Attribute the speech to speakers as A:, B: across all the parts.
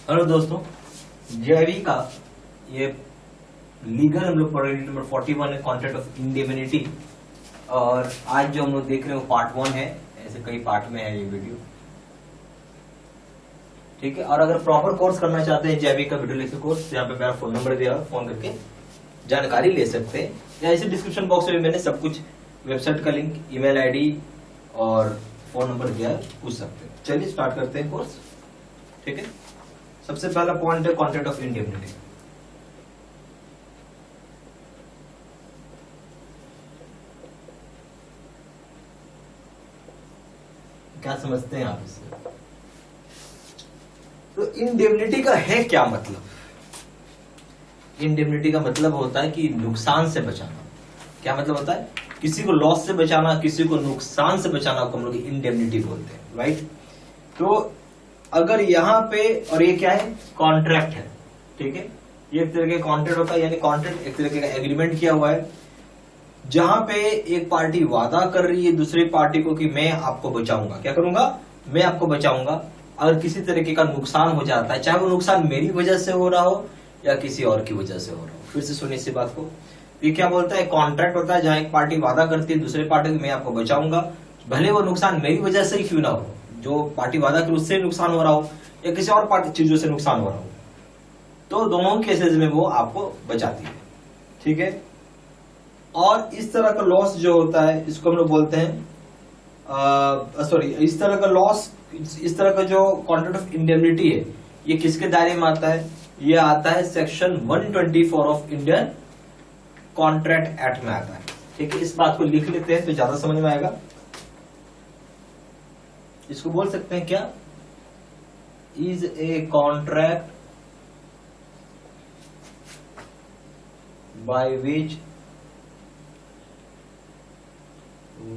A: Hello दोस्तों, जेआईवी का ये लीगल हम लोग पढ़ रहे हैं। नंबर 41 है कॉन्ट्रैक्ट ऑफ इंडेमनिटी। और आज जो हम लोग देख रहे हैं वो पार्ट 1 है। ऐसे कई पार्ट में है ये वीडियो, ठीक है। और अगर प्रॉपर कोर्स करना चाहते हैं जेआईवी का वीडियो लेक्चर कोर्स, यहाँ पे मेरा फोन नंबर दिया है, फोन करके जानकारी ले सकते हैं। या इसे डिस्क्रिप्शन बॉक्स में मैंने सब कुछ, वेबसाइट का लिंक, ईमेल आईडी और फोन नंबर दिया है, पूछ सकते हैं। चलिए स्टार्ट करते हैं कोर्स, ठीक है। सबसे पहला पॉइंट है कॉन्ट्रैक्ट ऑफ इंडेमनिटी। क्या समझते हैं आप इससे? तो इंडेमनिटी का है क्या मतलब? इंडेमनिटी का मतलब होता है कि नुकसान से बचाना। क्या मतलब होता है? किसी को लॉस से बचाना, किसी को नुकसान से बचाना को हम लोग इंडेमनिटी बोलते हैं, राइट। तो अगर यहाँ पे, और ये क्या है? कॉन्ट्रैक्ट है, ठीक है। ये एक तरह का कॉन्ट्रैक्ट होता है, यानी कॉन्ट्रैक्ट एक तरह का एग्रीमेंट किया हुआ है, जहां पे एक पार्टी वादा कर रही है दूसरी पार्टी को कि मैं आपको बचाऊंगा। क्या करूंगा? मैं आपको बचाऊंगा। अगर किसी तरीके का नुकसान हो जाता है, चाहे वो नुकसान मेरी वजह से हो रहा हो या किसी और की वजह से हो रहा हो। फिर से सुनिए इसी बात को। ये क्या बोलता है? कॉन्ट्रैक्ट होता है जहां एक पार्टी वादा करती है दूसरी पार्टी को मैं आपको बचाऊंगा, भले वो नुकसान मेरी वजह से ही क्यों ना हो। जो पार्टी वादा कर उससे नुकसान हो रहा हो या किसी और पार्टी चीजों से नुकसान हो रहा हो, तो दोनों केसेस में वो आपको बचाती है, ठीक है। और इस तरह का लॉस जो होता है इसको हम लोग बोलते हैं, इस तरह का लॉस, इस तरह का जो कॉन्ट्रैक्ट ऑफ इंडेमनिटी है, ये किसके दायरे में आता है? ये आता है section 124 of Indian contract act में आता है, ठीक है। इस बात को लिख लेते हैं तो ज्यादा समझ में आएगा। इसको बोल सकते हैं क्या? Is a contract by which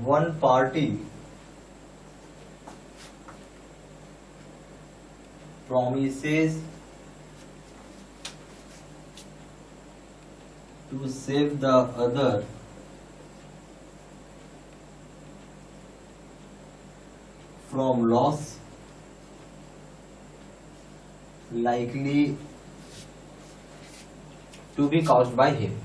A: one party promises to save the other from loss likely to be caused by him।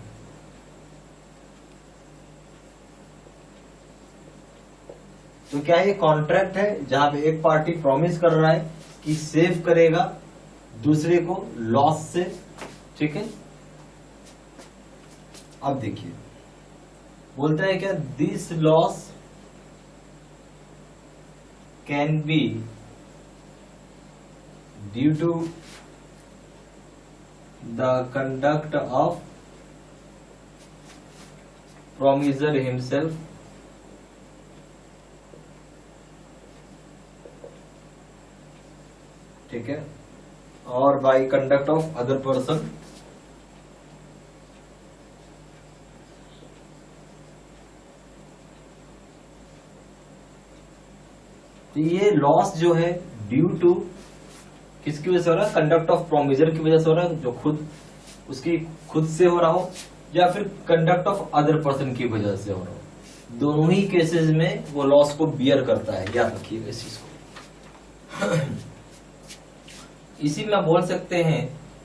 A: तो क्या ये कॉन्ट्रैक्ट है जहां पे एक पार्टी प्रॉमिस कर रहा है कि सेव करेगा दूसरे को लॉस से, ठीक है। अब देखिए बोलता है क्या? This loss can be due to the conduct of promiser himself, ठीक है, और by conduct of other person. तो ये लॉस जो है ड्यू टू किसकी वजह से हो रहा है? कंडक्ट ऑफ प्रोमिजर की वजह से हो रहा है, जो उसकी खुद से हो रहा हो या फिर कंडक्ट ऑफ अदर पर्सन की वजह से हो रहा हो। दोनों ही केसेस में वो लॉस को बियर करता है, याद रखिएगा इस चीज को। इसी में बोल सकते हैं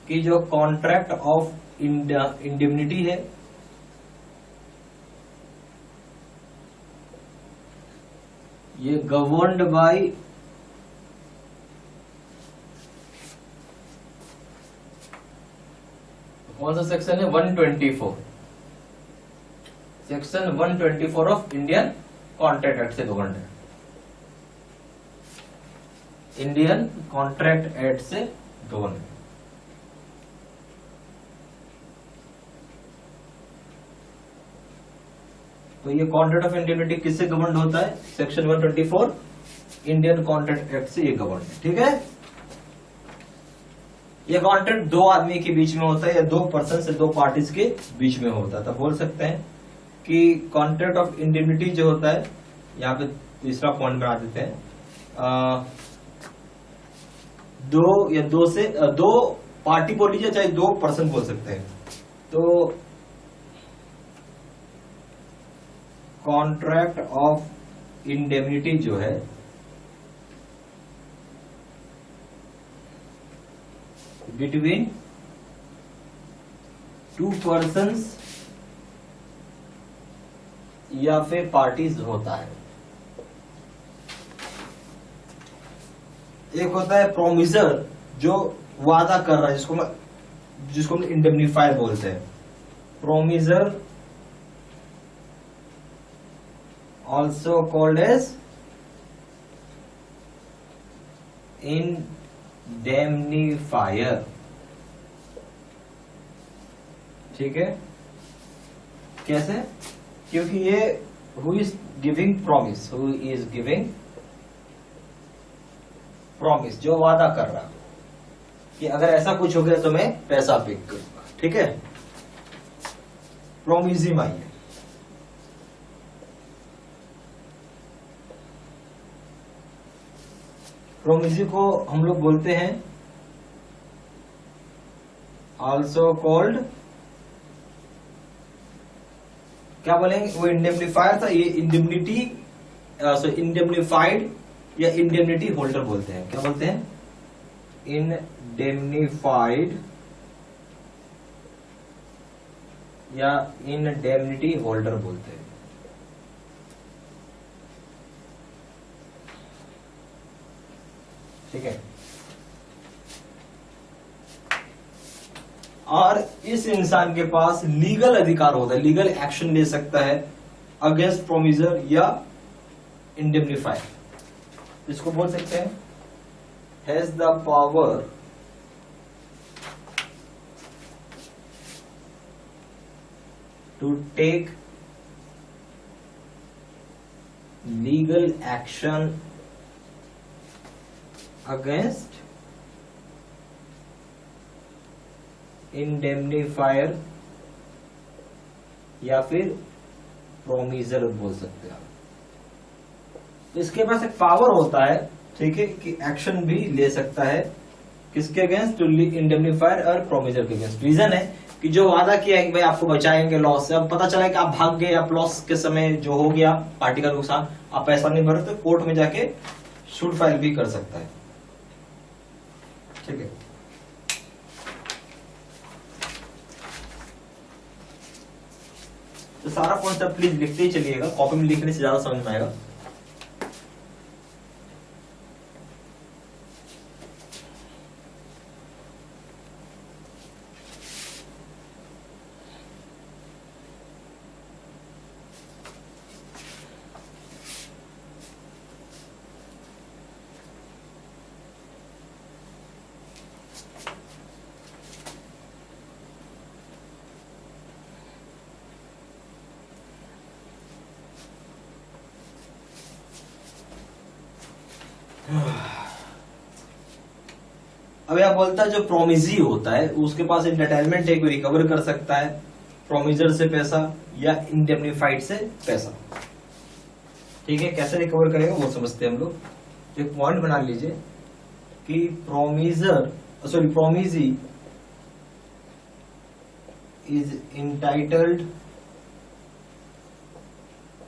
A: कि जो कॉन्ट्रैक्ट ऑफ इंडेमनिटी है, ये गवर्न्ड बाय कौन सा सेक्शन है? 124, section 124 of Indian contract act से गवर्न्ड है। इंडियन कॉन्ट्रैक्ट एक्ट से गवर्न। तो ये कॉन्ट्रैक्ट ऑफ इंडेमनिटी किससे गवर्न होता है? सेक्शन 124 इंडियन कॉन्ट्रैक्ट एक्ट से ये गवर्न है, ठीक है। ये कॉन्ट्रैक्ट दो आदमी के बीच में होता है या दो पर्सन से, दो पार्टीज के बीच में होता है। तो बोल सकते हैं कि कॉन्ट्रैक्ट ऑफ इंडेमनिटी जो होता है, यहाँ पे तीसरा पॉइंट बना देते हैं, दो पार्टी बोल लीजिए, चाहे दो पर्सन बोल सकते हैं। तो कॉन्ट्रैक्ट ऑफ इंडेमनिटी जो है बिटवीन टू पर्सन्स या फिर पार्टीज होता है। एक होता है प्रोमिसर जो वादा कर रहा है, जिसको हम इंडेमनिफायर बोलते हैं। Promiser also called as indemnifier. ठीक है, कैसे? क्योंकि ये who is giving promise, who is giving promise, जो वादा कर रहा कि अगर ऐसा कुछ हो गया तो मैं पैसा पे करूंगा। ठीक है, प्रोमिजिम आई है। प्रोमिजी को हम लोग बोलते हैं ऑल्सो कॉल्ड, क्या बोलेंगे वो इंडेमनिफायर था, ये इंडेमनिटी इंडेमनिफाइड या इंडेमनिटी होल्डर बोलते हैं। क्या बोलते हैं? इंडेमनिफाइड या इंडेमनिटी होल्डर बोलते हैं। ठीक है, और इस इंसान के पास लीगल अधिकार होता है, लीगल एक्शन ले सकता है अगेंस्ट प्रोमिसर या इंडेमनिफायर। इसको बोल सकते हैं has the power to take legal action against indemnifier या फिर प्रोमिसर बोल सकते हैं। तो इसके पास एक पावर होता है, ठीक है, कि एक्शन भी ले सकता है किसके अगेंस्ट? इंडेमनिफायर और प्रोमिसर के अगेंस्ट। रीजन है कि जो वादा किया है कि भाई आपको बचाएंगे लॉस से, अब पता चला कि आप भाग गए, आप लॉस के समय जो हो गया पार्टी का नुकसान, आप पैसा नहीं भरे, तो कोर्ट में जाके सूट फाइल भी कर सकता है। ठीक है, तो सारा कॉन्सेप्ट प्लीज लिखते ही चलिएगा, कॉपी में लिखने से ज्यादा समझ में आएगा। अब यह बोलता है जो प्रोमिजी होता है उसके पास एंटरटेनमेंट है, कोई रिकवर कर सकता है प्रोमिजर से पैसा या इंडेमनिफाइड से पैसा। ठीक है, कैसे रिकवर करेगा वो समझते हैं हम लोग। एक पॉइंट बना लीजिए कि promisee is entitled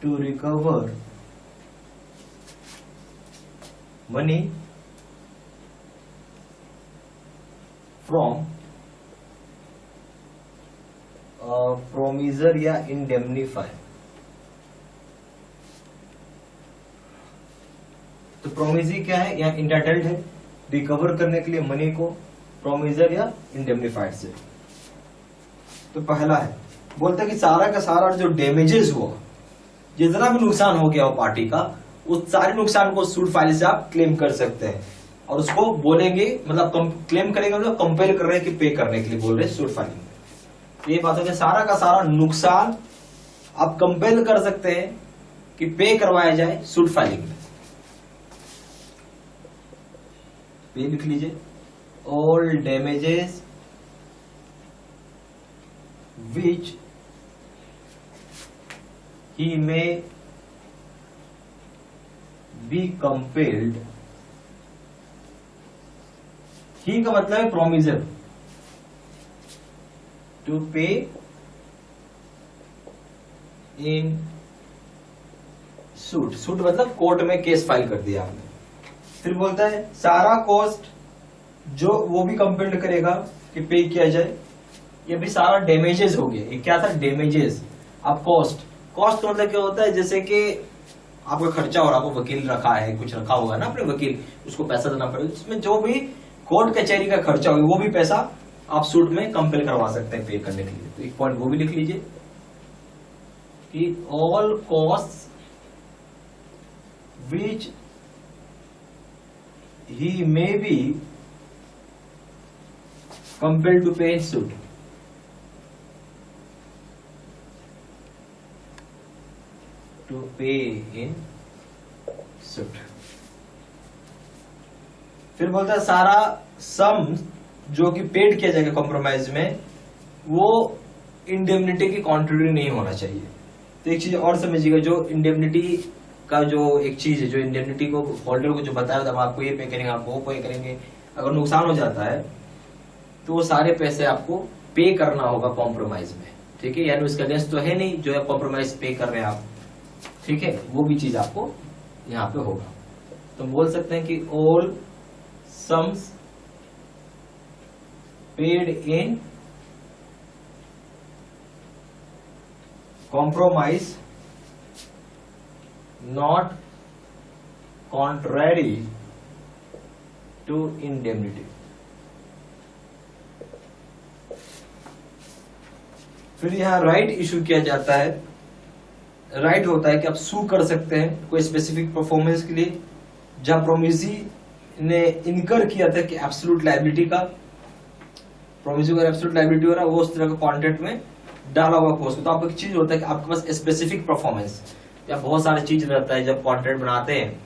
A: to recover money from promisor या इंडेमनिफायर। तो प्रोमिजी क्या है? या इंटाइटल्ड है रिकवर करने के लिए मनी को प्रोमिसर या इंडेमनिफायर से। तो पहला है, बोलते हैं कि सारा का सारा जो डैमेजेस हुआ, जितना भी नुकसान हो गया हो पार्टी का, उस सारे नुकसान को सूट फाइल से आप क्लेम कर सकते हैं। और उसको बोलेंगे, मतलब क्लेम करेंगे, मतलब कंपेल कर रहे हैं कि पे करने के लिए बोल रहे हैं सूट फाइलिंग में। ये बात है कि सारा का सारा नुकसान आप कंपेल कर सकते हैं कि पे करवाया जाए सूट फाइलिंग में। ये लिख लीजिए, all damages which he may be compelled. He का मतलब है promisor to pay in suit. Suit मतलब कोर्ट में केस फाइल कर दिया आपने। फिर बोलता है सारा कॉस्ट जो वो भी कंपेल्ड करेगा कि पे किया जाए। ये भी सारा डैमेजेस हो गया। ये क्या था? डैमेजेस। अब कॉस्ट का मतलब क्या होता है? जैसे कि आपका खर्चा हो रहा, आपको वकील रखा है, कुछ रखा होगा ना अपने वकील, उसको पैसा देना पड़ेगा, उसमें जो भी कोर्ट कचहरी का खर्चा होगा वो भी पैसा आप सूट में कंपेल करवा सकते हैं पे करने के लिए। तो एक पॉइंट वो भी लिख लीजिए कि all cost which he may be compelled to pay in suit। to pay in suit। फिर बोलता है सारा सम जो कि पेड किया जाएगा कॉम्प्रोमाइज में, वो इंडेमनिटी की कॉन्ट्रीब्यूट नहीं होना चाहिए। तो एक चीज और समझिएगा, जो इंडेमनिटी का जो एक चीज है, जो इंडेमनिटी को होल्डर को जो बताया था, हम आपको ये पे करेंगे, आपको वो पे करेंगे, अगर नुकसान हो जाता है तो वो सारे पैसे आपको पे करना होगा कॉम्प्रोमाइज में। ठीक है, यानी उसका अगेंस्ट तो है नहीं जो है कॉम्प्रोमाइज पे कर रहे हैं आप। ठीक है, वो भी चीज आपको यहाँ पे होगा। तो बोल सकते हैं कि all sums paid in compromise not contrary to indemnity। फिर यहां राइट इशू किया जाता है। राइट होता है कि आप सू कर सकते हैं कोई स्पेसिफिक परफॉर्मेंस के लिए, जहां प्रोमिसी ने इनकर किया था कि एब्सोल्यूट लायबिलिटी का, प्रोमिसी का एब्सोल्यूट लायबिलिटी हो रहा है, वो उस तरह का कॉन्ट्रैक्ट में डाला हुआ कोर्स। तो आपको एक चीज होता है कि आपके पास स्पेसिफिक परफॉर्मेंस या बहुत सारे चीज रहता है। जब कॉन्ट्रैक्ट बनाते हैं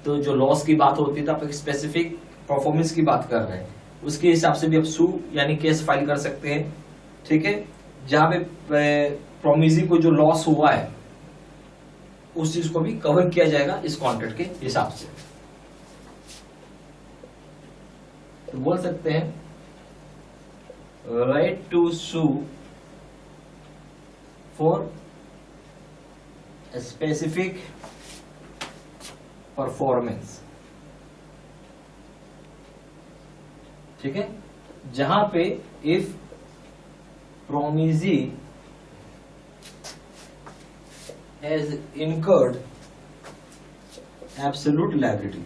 A: तो जो लॉस की बात होती है तो आप एक स्पेसिफिक परफॉर्मेंस की बात कर रहे हैं, उसके हिसाब से भी आप सू यानी केस फाइल कर सकते हैं। ठीक है, जहां पे प्रोमिसी को जो लॉस हुआ है उस चीज को भी कवर किया जाएगा इस कॉन्ट्रैक्ट के हिसाब से। तो बोल सकते हैं right to sue for specific performance. ठीक है, जहां पे if promisee has incurred absolute liability,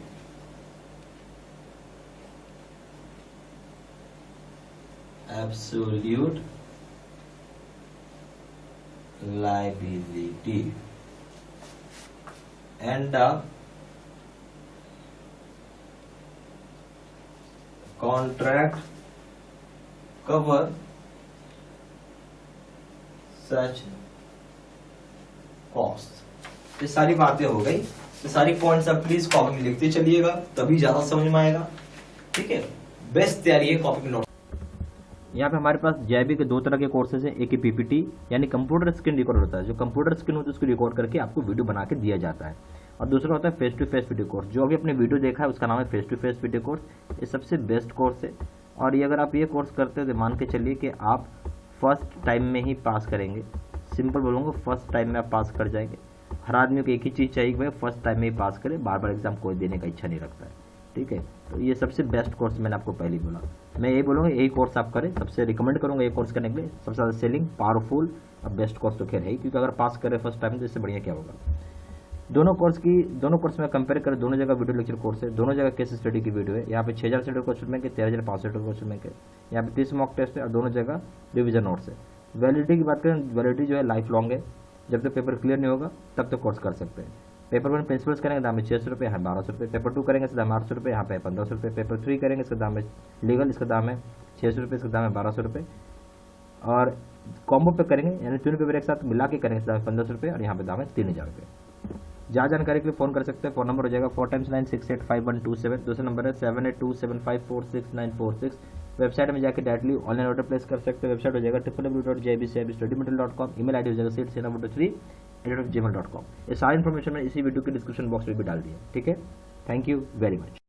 A: absolute liability and the contract cover such costs। ये सारी बातें हो गई। ये सारी पॉइंट्स आप प्लीज कॉपी में लिखते चलिएगा, तभी ज्यादा समझ में आएगा। ठीक है, बेस्ट तैयारी है कॉपी में नोट।
B: यहाँ पे हमारे पास जेआईबी के दो तरह के कोर्सेज हैं। एक ही पीपीटी यानी कंप्यूटर स्क्रीन रिकॉर्ड होता है, जो कंप्यूटर स्क्रीन होती है उसको रिकॉर्ड करके आपको वीडियो बना के दिया जाता है, और दूसरा होता है face to face video course. जो अभी अपने वीडियो देखा है उसका नाम है face to face video course. ये सबसे बेस्ट कोर्स है, और ये अगर आप ये कोर्स करते हो तो मान के चलिए कि आप फर्स्ट टाइम में ही पास करेंगे। सिंपल बोलूँगा, फर्स्ट टाइम में आप पास कर जाएंगे। हर आदमी को एक ही चीज़ चाहिए कि भाई फर्स्ट टाइम में ही पास करे, बार बार एग्जाम कोई देने का इच्छा नहीं रखता है। ठीक है, तो ये सबसे बेस्ट कोर्स मैंने आपको पहले बोला। मैं यही बोलूँगा यही कोर्स आप करें, सबसे रिकमेंड करूँगा ये कोर्स करने के लिए। सबसे ज़्यादा सेलिंग, पावरफुल और बेस्ट कोर्स तो खैर है, क्योंकि अगर पास करें फर्स्ट टाइम तो इससे बढ़िया क्या होगा। दोनों कोर्स में कंपेयर करें, दोनों जगह वीडियो लेक्चर कोर्स है, दोनों जगह केस स्टडी की वीडियो है। यहाँ पे 6000 से क्वेश्चन बैंक है, 13500 क्वेश्चन बैंक है। यहाँ पे 30 मॉक टेस्ट है, और दोनों जगह रिविजन नोट्स है। वैलिडिटी की बात करें, वैलिडिटी जो है लाइफ लॉन्ग है, जब तक पेपर क्लियर नहीं होगा तब तक कोर्स कर सकते हैं। पेपर 1 प्रिंसिपल्स करेंगे दाम है 600 रुपये, यहाँ 1200 रुपये। पेपर 2 करेंगे इसका दाम 800 रुपये, यहाँ पे 1500 रुपये। पेपर 3 करेंगे इसका दाम है लीगल, इसका दाम है 600 रुपये, इसका दाम है 1200 रुपये। और कॉम्बो पे करेंगे यानी तीनों पेपर एक साथ मिला के करेंगे, इसका दाम है 1500 रुपये, और यहाँ पे दाम है 3000 रुपये। जहाँ जानकारी के लिए फोन कर सकते हैं। फोन नंबर हो जाएगा 4 times 9 685 दूसरा नंबर है 7827546946। वेबसाइट में जाकर डायरेक्टली ऑनलाइन ऑर्डर प्लेस कर सकते हैं। वेबसाइट हो जाएगा www.jbcibstudymaterial.com। ईमेल आईडी हो जाएगा seat3@gmail.com। ये सारी इन्फॉर्मेशन मैंने इसी वीडियो के डिस्क्रिप्शन बॉक्स में भी डाल दी है। ठीक है, थैंक यू वेरी मच।